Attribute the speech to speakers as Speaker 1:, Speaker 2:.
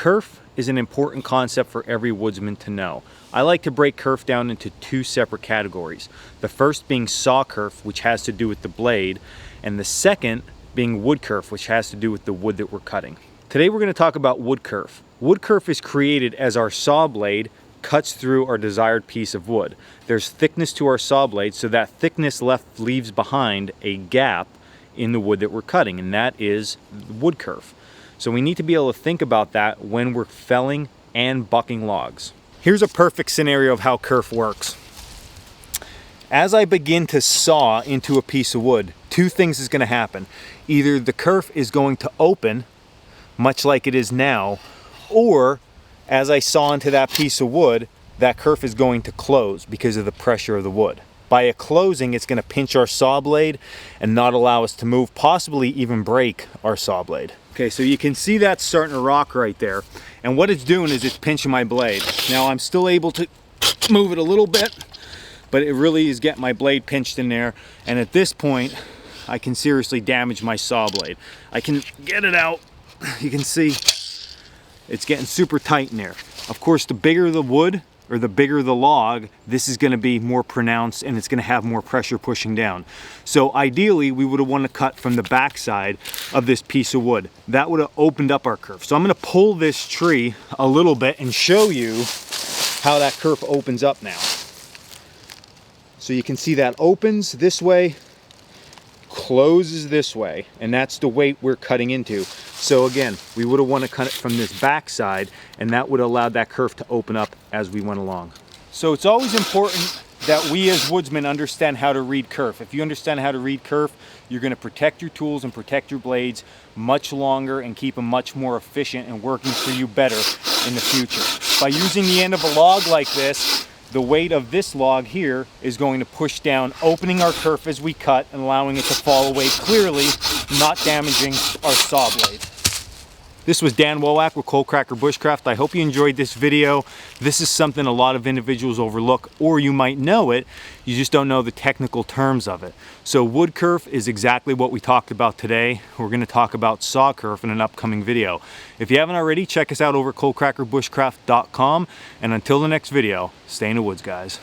Speaker 1: kerf is an important concept for every woodsman to know. I like to break kerf down into two separate categories. The first being saw kerf, which has to do with the blade, and the second being wood kerf, which has to do with the wood that we're cutting. Today we're going to talk about wood kerf. Wood kerf is created as our saw blade cuts through our desired piece of wood. There's thickness to our saw blade, so that thickness leaves behind a gap in the wood that we're cutting, and that is wood kerf. So we need to be able to think about that when we're felling and bucking logs. Here's a perfect scenario of how kerf works. As I begin to saw into a piece of wood, two things is going to happen. Either the kerf is going to open, much like it is now, or as I saw into that piece of wood, that kerf is going to close because of the pressure of the wood. By it closing, it's going to pinch our saw blade and not allow us to move, possibly even break our saw blade. Okay, so you can see that starting to rock right there. And what it's doing is it's pinching my blade. Now I'm still able to move it a little bit, but it really is getting my blade pinched in there. And at this point, I can seriously damage my saw blade. I can get it out. You can see it's getting super tight in there. Of course, the bigger the wood, or the bigger the log, this is going to be more pronounced and it's going to have more pressure pushing down. So ideally, we would have wanted to cut from the back side of this piece of wood. That would have opened up our kerf. So I'm going to pull this tree a little bit and show you how that kerf opens up now. So you can see that opens this way, closes this way, and that's the weight we're cutting into. So again, we would have wanted to cut it from this back side, and that would have allowed that kerf to open up as we went along. So it's always important that we as woodsmen understand how to read kerf. If you understand how to read kerf, you're going to protect your tools and protect your blades much longer and keep them much more efficient and working for you better in the future. By using the end of a log like this, the weight of this log here is going to push down, opening our kerf as we cut and allowing it to fall away clearly, not damaging our saw blade. This was Dan Wowak with Cold Cracker Bushcraft. I hope you enjoyed this video. This is something a lot of individuals overlook, or you might know it, you just don't know the technical terms of it. So wood kerf is exactly what we talked about today. We're going to talk about saw kerf in an upcoming video. If you haven't already, check us out over at coldcrackerbushcraft.com. And until the next video, stay in the woods, guys.